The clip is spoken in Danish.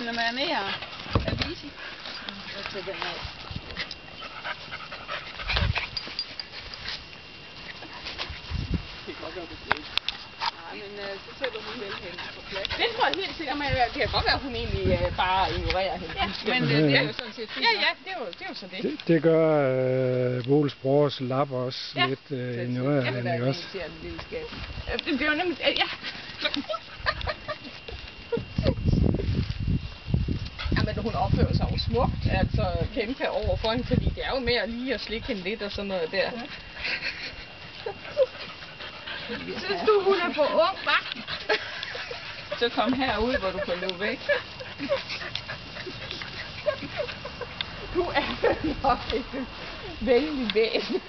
Når man er med og avise. Jeg tager den af. Det kan godt være, det ikke. Nej, men så sætter hun vel hende på plads. Det tror jeg helt sikkert, men det kan godt være, at hun egentlig bare ignorerer hende. Ja, men det er jo sådan set fint. Ja, det er jo så det. Det gør Boles brors lap også lidt ignorerer hende, ikke også? Det bliver jo nemlig... Ja. Men hun opfører sig jo smukt, altså kæmpe over for hende, fordi det er jo mere lige at slikke hende lidt og sådan noget der. Ja. Synes du, hun er for ung, hva'? Så kom herud, hvor du kan løbe væk. Du er nok et venlig væsen.